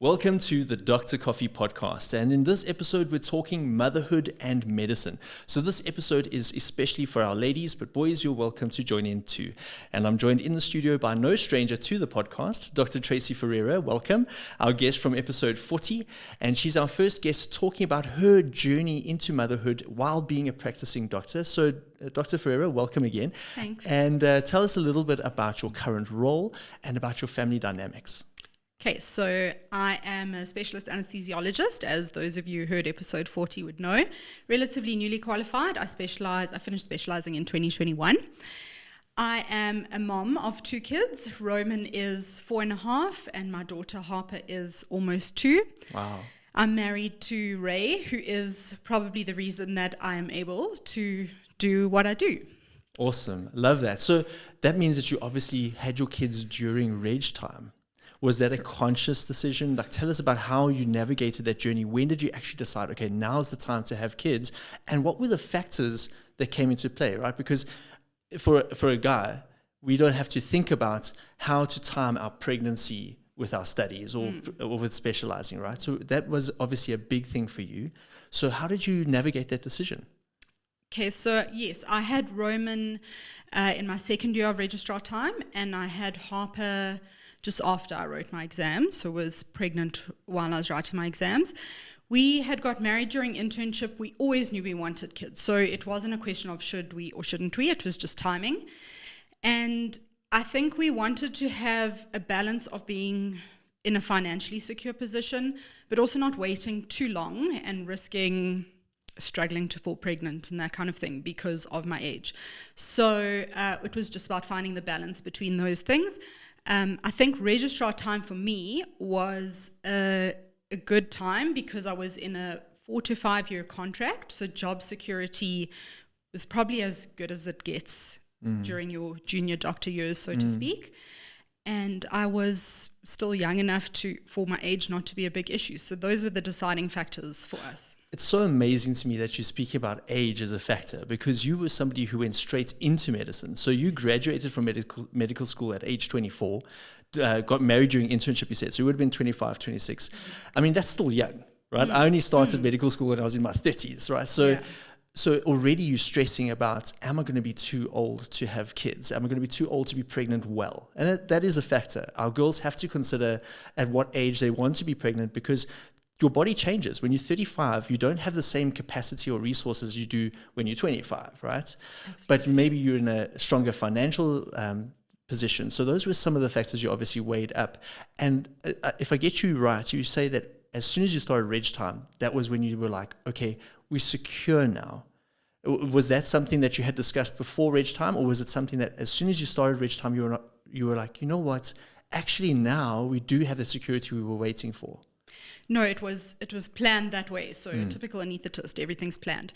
Welcome to the Dr. Coffee podcast, and in this episode we're talking motherhood and medicine. So this episode is especially for our ladies, but boys, you're welcome to join in too. And I'm joined in the studio by no stranger to the podcast, Dr. Tracey Ferreira. Welcome, our guest from episode 40, and she's our first guest talking about her journey into motherhood while being a practicing doctor. So Dr. Ferreira, welcome again. Thanks. And tell us a little bit about your current role and about your family dynamics. Okay, so I am a specialist anesthesiologist, as those of you who heard episode 40 would know. Relatively newly qualified. I finished specializing in 2021. I am a mom of two kids. Roman is 4.5, and my daughter Harper is almost 2. Wow. I'm married to Ray, who is probably the reason that I am able to do what I do. Awesome. Love that. So that means that you obviously had your kids during reg time. Was that a conscious decision? Like, tell us about how you navigated that journey. When did you actually decide, okay, now's the time to have kids? And what were the factors that came into play, right? Because for a guy, we don't have to think about how to time our pregnancy with our studies or with specializing, right? So that was obviously a big thing for you. So how did you navigate that decision? Okay, so yes, I had Roman in my second year of registrar time, and I had Harper just after I wrote my exams, so was pregnant while I was writing my exams. We had got married during internship. We always knew we wanted kids, so it wasn't a question of should we or shouldn't we, it was just timing. And I think we wanted to have a balance of being in a financially secure position, but also not waiting too long and risking struggling to fall pregnant and that kind of thing because of my age. So it was just about finding the balance between those things. I think registrar time for me was a good time because I was in a 4 to 5 year contract. So job security was probably as good as it gets during your junior doctor years, so to speak. And I was still young enough for my age not to be a big issue. So those were the deciding factors for us. It's so amazing to me that you speak about age as a factor because you were somebody who went straight into medicine. So you graduated from medical school at age 24, got married during internship, you said. So you would have been 25, 26. I mean, that's still young, right? I only started medical school when I was in my 30s, right? So already you're stressing about, am I going to be too old to have kids? Am I going to be too old to be pregnant well? And that is a factor. Our girls have to consider at what age they want to be pregnant because your body changes. When you're 35, you don't have the same capacity or resources you do when you're 25, right? Absolutely. But maybe you're in a stronger financial position. So those were some of the factors you obviously weighed up. And if I get you right, you say that as soon as you started reg time, that was when you were like, okay, we're secure now. Was that something that you had discussed before reg time, or was it something that as soon as you started reg time, you were like, you know what, actually now we do have the security we were waiting for? No, it was planned that way. So typical anaesthetist, everything's planned.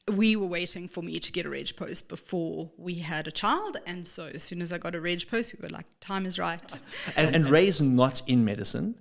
We were waiting for me to get a reg post before we had a child, and so as soon as I got a reg post, we were like, time is right. And Ray's not in medicine.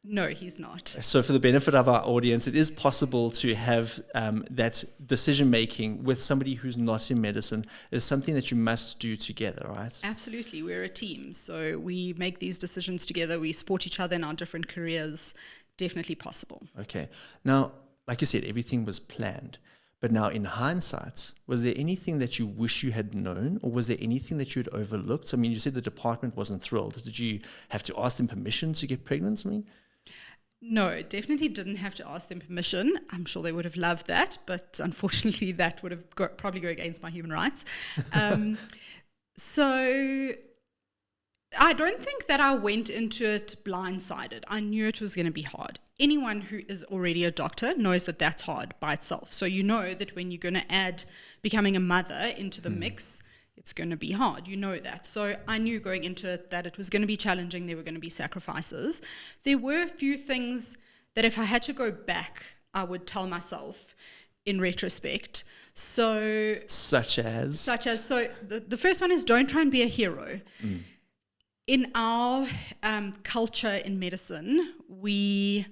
No, he's not. So for the benefit of our audience, it is possible to have that decision-making with somebody who's not in medicine. It's something that you must do together, right? Absolutely. We're a team. So we make these decisions together. We support each other in our different careers. Definitely possible. Okay. Now, like you said, everything was planned. But now in hindsight, was there anything that you wish you had known, or was there anything that you had overlooked? I mean, you said the department wasn't thrilled. Did you have to ask them permission to get pregnant? I mean, no, definitely didn't have to ask them permission. I'm sure they would have loved that, but unfortunately that would have probably go against my human rights. So I don't think that I went into it blindsided. I knew it was going to be hard. Anyone who is already a doctor knows that that's hard by itself. So you know that when you're going to add becoming a mother into the mix, it's going to be hard. You know that. So I knew going into it that it was going to be challenging. There were going to be sacrifices. There were a few things that if I had to go back, I would tell myself in retrospect. So such as so the first one is don't try and be a hero. In our culture in medicine, we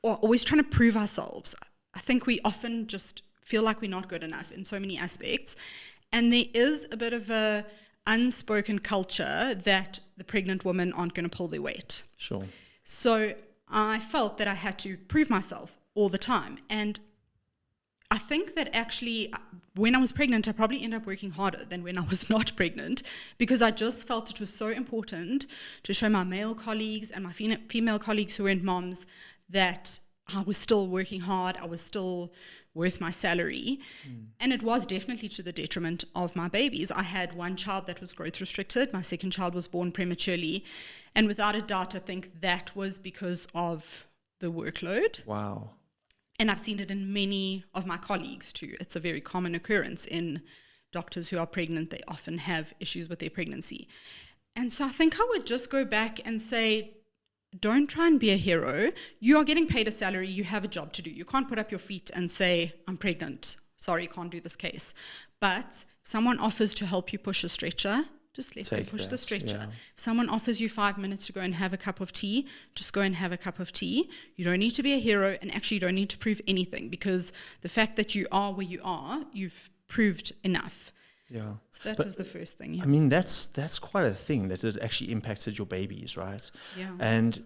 are always trying to prove ourselves. I think we often just feel like we're not good enough in so many aspects. And there is a bit of a unspoken culture that the pregnant women aren't going to pull their weight. Sure. So I felt that I had to prove myself all the time. And I think that actually when I was pregnant, I probably ended up working harder than when I was not pregnant, because I just felt it was so important to show my male colleagues and my female colleagues who weren't moms that I was still working hard, I was still worth my salary. And it was definitely to the detriment of my babies. I had one child that was growth restricted. My second child was born prematurely. And without a doubt, I think that was because of the workload. Wow. And I've seen it in many of my colleagues too. It's a very common occurrence in doctors who are pregnant. They often have issues with their pregnancy. And so I think I would just go back and say, don't try and be a hero. You are getting paid a salary. You have a job to do. You can't put up your feet and say, I'm pregnant. Sorry, can't do this case. But if someone offers to help you push a stretcher, just let them push the stretcher. Yeah. If someone offers you 5 minutes to go and have a cup of tea, just go and have a cup of tea. You don't need to be a hero, and actually you don't need to prove anything, because the fact that you are where you are, you've proved enough. Yeah. So that was the first thing. Yeah. I mean, that's quite a thing, that it actually impacted your babies, right? Yeah. And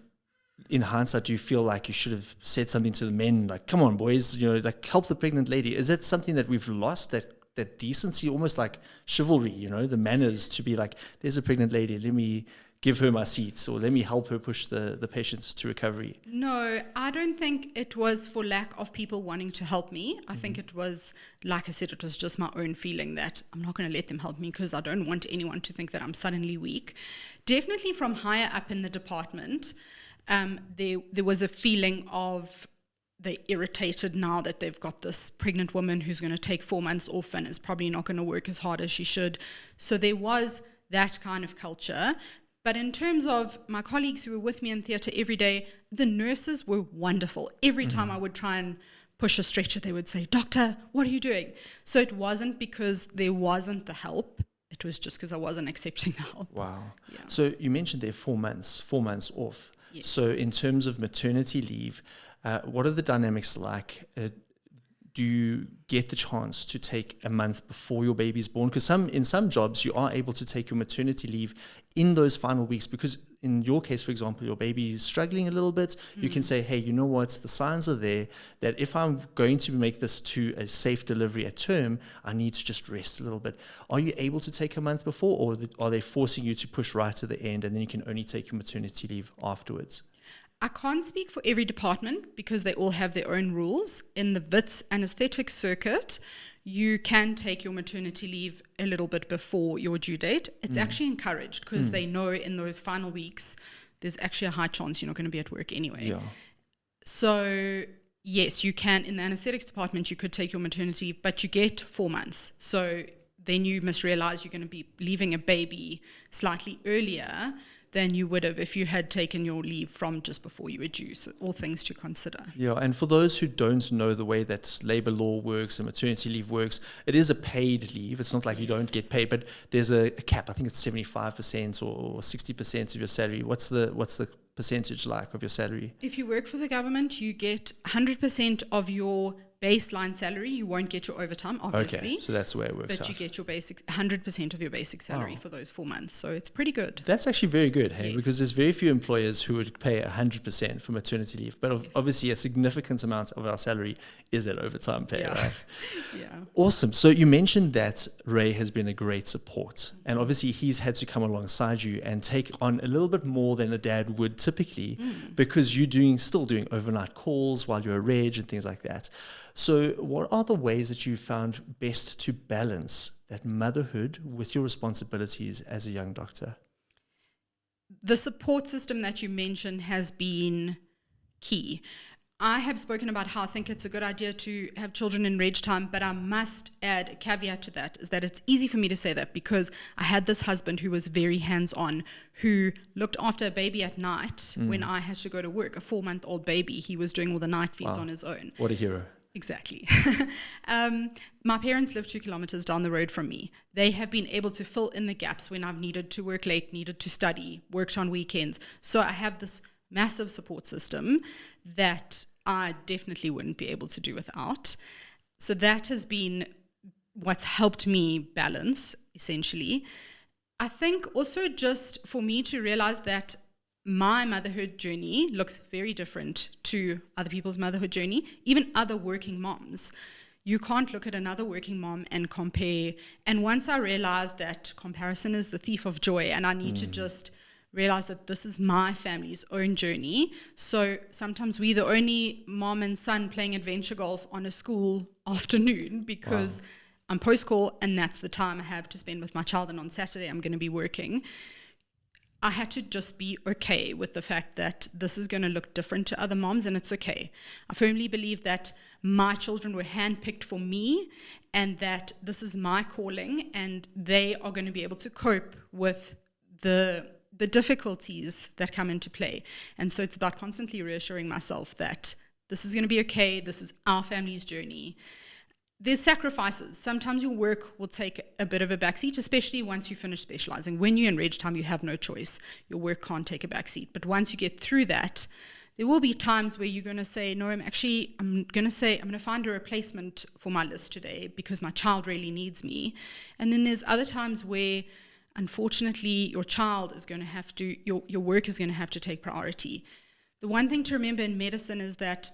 in hindsight, do you feel like you should have said something to the men, like, come on, boys, like, help the pregnant lady? Is that something that we've lost, that decency, almost like chivalry, the manners to be like, there's a pregnant lady, let me give her my seats, or let me help her push the patients to recovery? No, I don't think it was for lack of people wanting to help me. I think it was, like I said, it was just my own feeling that I'm not going to let them help me because I don't want anyone to think that I'm suddenly weak. Definitely from higher up in the department, there was a feeling of they're irritated now that they've got this pregnant woman who's going to take 4 months off and is probably not going to work as hard as she should. So there was that kind of culture. But in terms of my colleagues who were with me in theatre every day, the nurses were wonderful. Every time I would try and push a stretcher, they would say, "Doctor, what are you doing?" So it wasn't because there wasn't the help. It was just because I wasn't accepting the help. Wow. Yeah. So you mentioned there 4 months off. Yes. So in terms of maternity leave, what are the dynamics like? Do you get the chance to take a month before your baby's born? Because in some jobs, you are able to take your maternity leave in those final weeks, because in your case, for example, your baby is struggling a little bit. You can say, hey, you know what? The signs are there that if I'm going to make this to a safe delivery at term, I need to just rest a little bit. Are you able to take a month before, or are they forcing you to push right to the end and then you can only take your maternity leave afterwards? I can't speak for every department because they all have their own rules. In the Wits anesthetic circuit, you can take your maternity leave a little bit before your due date. It's actually encouraged because they know in those final weeks, there's actually a high chance you're not going to be at work anyway. Yeah. So yes, you can, in the anesthetics department, you could take your maternity leave, but you get 4 months. So then you must realize you're going to be leaving a baby slightly earlier than you would have if you had taken your leave from just before you were due. So all things to consider. Yeah, and for those who don't know the way that labor law works and maternity leave works, it is a paid leave. It's not like you don't get paid, but there's a cap. I think it's 75% or 60% of your salary. What's the percentage like of your salary? If you work for the government, you get 100% of your baseline salary. You won't get your overtime, obviously. Okay, so that's the way it works out. But you get your basic 100% of your basic salary for those 4 months. So it's pretty good. That's actually very good, hey, Yes. because there's very few employers who would pay 100% for maternity leave. But obviously, a significant amount of our salary is that overtime pay, right? Yeah. Awesome. So you mentioned that Ray has been a great support, and obviously he's had to come alongside you and take on a little bit more than a dad would typically, because you're still doing overnight calls while you're a reg and things like that. So what are the ways that you found best to balance that motherhood with your responsibilities as a young doctor? The support system that you mentioned has been key. I have spoken about how I think it's a good idea to have children in reg time, but I must add a caveat to that, is that it's easy for me to say that because I had this husband who was very hands-on, who looked after a baby at night when I had to go to work, a 4-month-old baby. He was doing all the night feeds on his own. What a hero. Exactly. My parents live 2 kilometers down the road from me. They have been able to fill in the gaps when I've needed to work late, needed to study, worked on weekends. So I have this massive support system that I definitely wouldn't be able to do without. So that has been what's helped me balance, essentially. I think also just for me to realize that my motherhood journey looks very different to other people's motherhood journey, even other working moms. You can't look at another working mom and compare. And once I realized that comparison is the thief of joy, and I need to just realize that this is my family's own journey. So sometimes we're the only mom and son playing adventure golf on a school afternoon because I'm post-call and that's the time I have to spend with my child, and on Saturday I'm going to be working. I had to just be okay with the fact that this is going to look different to other moms, and it's okay. I firmly believe that my children were handpicked for me, and that this is my calling, and they are going to be able to cope with the difficulties that come into play. And so it's about constantly reassuring myself that this is going to be okay. This is our family's journey. There's sacrifices. Sometimes your work will take a bit of a backseat, especially once you finish specializing. When you're in reg time, you have no choice. Your work can't take a backseat. But once you get through that, there will be times where you're going to say, no, I'm going to find a replacement for my list today because my child really needs me. And then there's other times where, unfortunately, your child is going to have to, your work is going to have to take priority. The one thing to remember in medicine is that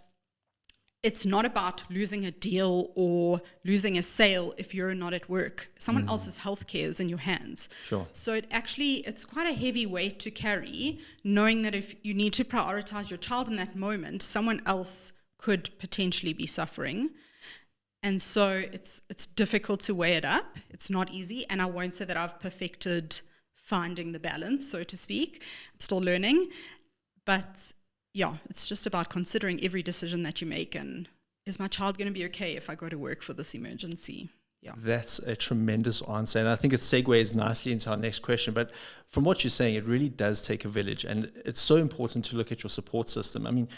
it's not about losing a deal or losing a sale if you're not at work. Someone else's healthcare is in your hands. Sure. So it's quite a heavy weight to carry, knowing that if you need to prioritize your child in that moment, someone else could potentially be suffering. And so it's difficult to weigh it up. It's not easy. And I won't say that I've perfected finding the balance, so to speak. I'm still learning. But yeah, it's just about considering every decision that you make, and is my child going to be okay if I go to work for this emergency? Yeah. That's a tremendous answer. And I think it segues nicely into our next question. But from what you're saying, it really does take a village. And it's so important to look at your support system. I mean,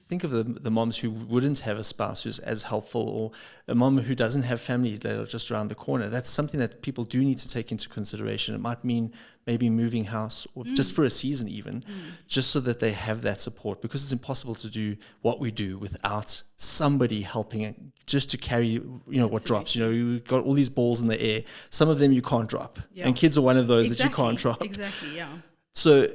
think of the moms who wouldn't have a spouse who's as helpful, or a mom who doesn't have family that are just around the corner. That's something that people do need to take into consideration. It might mean maybe moving house, or just for a season even, just so that they have that support, because it's impossible to do what we do without somebody helping just to carry, what drops. You've got all these balls in the air. Some of them you can't drop. Yeah. And kids are one of those that you can't drop. Exactly, yeah. So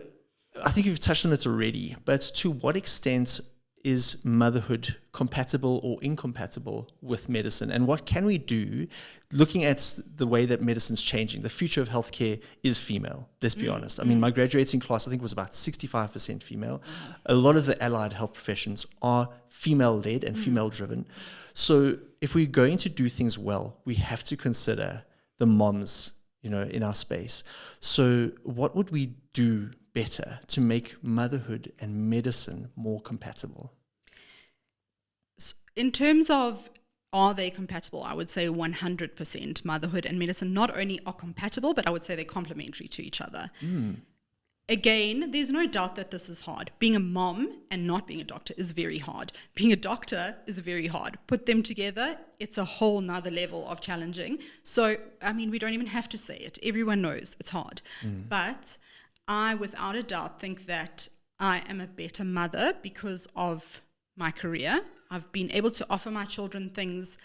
I think you've touched on it already, but to what extent is motherhood compatible or incompatible with medicine? And what can we do looking at the way that medicine's changing? The future of healthcare is female, let's be honest. I mean, my graduating class, I think, was about 65% female. A lot of the allied health professions are female-led and female-driven. So if we're going to do things well, we have to consider the moms, in our space. So what would we do better to make motherhood and medicine more compatible? In terms of are they compatible, I would say 100% motherhood and medicine not only are compatible, but I would say they're complementary to each other. Again, there's no doubt that this is hard. Being a mom and not being a doctor is very hard. Being a doctor is very hard. Put them together, it's a whole nother level of challenging. So, I mean, we don't even have to say it. Everyone knows it's hard. But I, without a doubt, think that I am a better mother because of my career. I've been able to offer my children things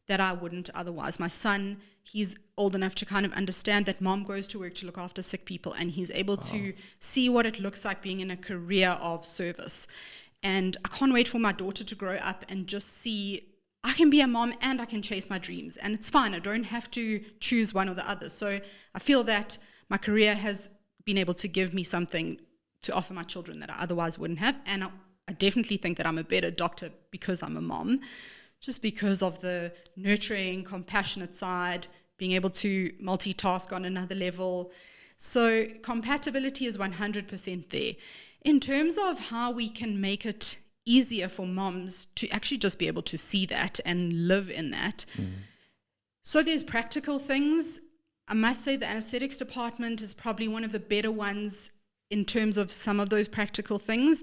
that I wouldn't otherwise. My son, he's old enough to kind of understand that mom goes to work to look after sick people, and he's able to see what it looks like being in a career of service. And I can't wait for my daughter to grow up and just see I can be a mom and I can chase my dreams. And it's fine. I don't have to choose one or the other. So I feel that my career has been able to give me something to offer my children that I otherwise wouldn't have. And I definitely think that I'm a better doctor because I'm a mom, just because of the nurturing, compassionate side, being able to multitask on another level. So compatibility is 100% there. In terms of how we can make it easier for moms to actually just be able to see that and live in that. So there's practical things. I must say the anesthetics department is probably one of the better ones in terms of some of those practical things.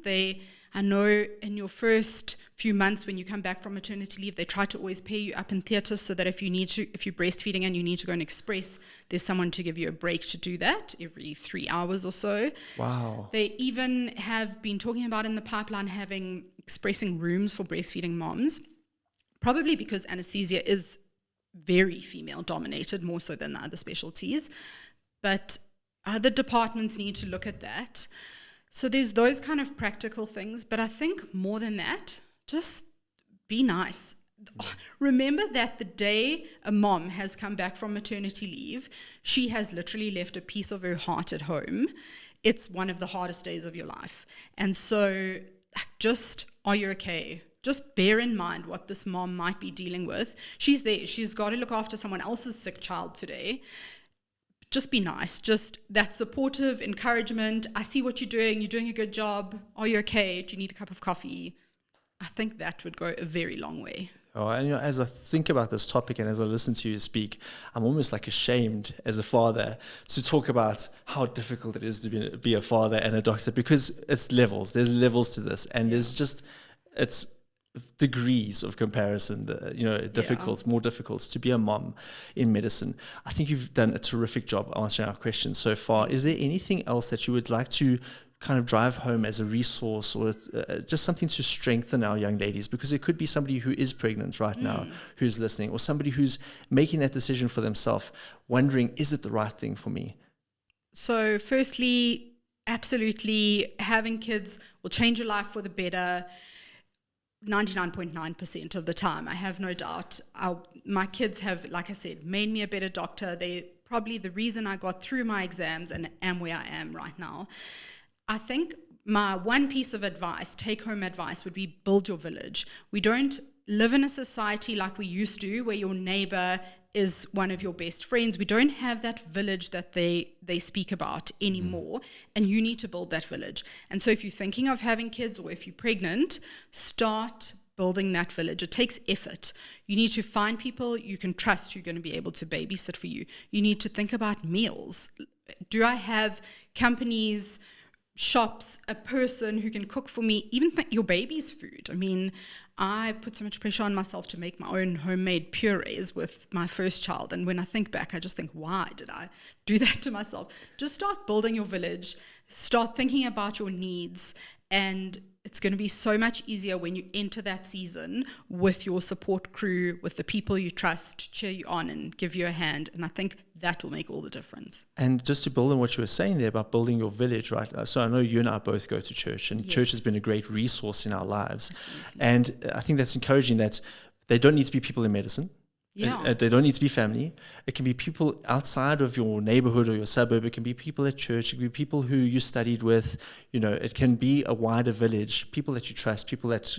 I know in your first few months when you come back from maternity leave, they try to always pair you up in theatre so that if you're breastfeeding and you need to go and express, there's someone to give you a break to do that every 3 hours or so. Wow. They even have been talking about in the pipeline having expressing rooms for breastfeeding moms, probably because anesthesia is very female dominated, more so than the other specialties. But other departments need to look at that. So there's those kind of practical things, but I think more than that, just be nice. Remember that the day a mom has come back from maternity leave, she has literally left a piece of her heart at home. It's one of the hardest days of your life. And so just, are you okay? Just bear in mind what this mom might be dealing with. She's there. She's got to look after someone else's sick child today. Just be nice. Just that supportive encouragement. I see what you're doing. You're doing a good job. Are you okay? Do you need a cup of coffee? I think that would go a very long way. Oh, and as I think about this topic and as I listen to you speak, I'm almost like ashamed as a father to talk about how difficult it is to be a father and a doctor, because it's levels. There's levels to this, and there's just, it's degrees of comparison, more difficult to be a mom in medicine. I think you've done a terrific job answering our questions so far. Is there anything else that you would like to kind of drive home as a resource, or just something to strengthen our young ladies? Because it could be somebody who is pregnant right now who's listening, or somebody who's making that decision for themselves, wondering, is it the right thing for me? So firstly, absolutely, having kids will change your life for the better 99.9% of the time. I have no doubt. My kids have, like I said, made me a better doctor. They're probably the reason I got through my exams and am where I am right now. I think my one piece of advice, take-home advice, would be build your village. We don't live in a society like we used to, where your neighbor is one of your best friends. We don't have that village that they speak about anymore, and you need to build that village. And so if you're thinking of having kids, or if you're pregnant, start building that village. It takes effort. You need to find people you can trust who are going to be able to babysit for you. You need to think about meals. Do I have companies, shops, a person who can cook for me, even your baby's food? I mean, I put so much pressure on myself to make my own homemade purees with my first child, and when I think back, I just think, why did I do that to myself? Just start building your village, start thinking about your needs, and it's going to be so much easier when you enter that season with your support crew, with the people you trust to cheer you on and give you a hand. And I think that will make all the difference. And just to build on what you were saying there about building your village, right? So I know you and I both go to church, and church has been a great resource in our lives. Absolutely. And I think that's encouraging that they don't need to be people in medicine. Yeah. They don't need to be family. It can be people outside of your neighborhood or your suburb. It can be people at church. It can be people who you studied with. It can be a wider village, people that you trust, people that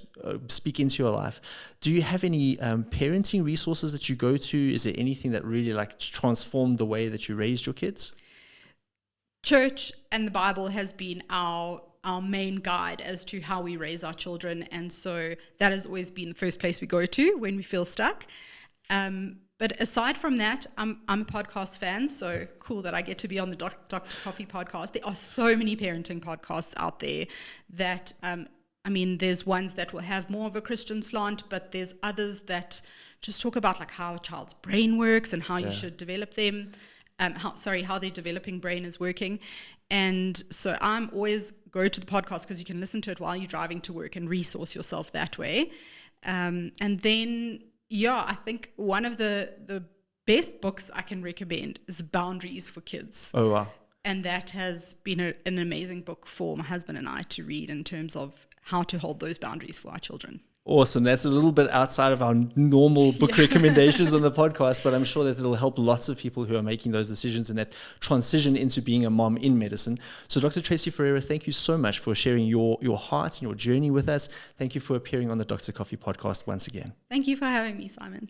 speak into your life. Do you have any parenting resources that you go to? Is there anything that really transformed the way that you raised your kids? Church and the Bible has been our main guide as to how we raise our children. And so that has always been the first place we go to when we feel stuck. But aside from that, I'm a podcast fan, so cool that I get to be on the Dr. Coffee podcast. There are so many parenting podcasts out there that, there's ones that will have more of a Christian slant, but there's others that just talk about how a child's brain works and how you should develop them, how their developing brain is working. And so I'm always go to the podcast because you can listen to it while you're driving to work and resource yourself that way. And then I think one of the best books I can recommend is Boundaries for Kids. Oh, wow. And that has been an amazing book for my husband and I to read in terms of how to hold those boundaries for our children. Awesome. That's a little bit outside of our normal book recommendations on the podcast, but I'm sure that it'll help lots of people who are making those decisions and that transition into being a mom in medicine. So Dr. Tracey Ferreira, thank you so much for sharing your heart and your journey with us. Thank you for appearing on the Dr. Coffee podcast once again. Thank you for having me, Simon.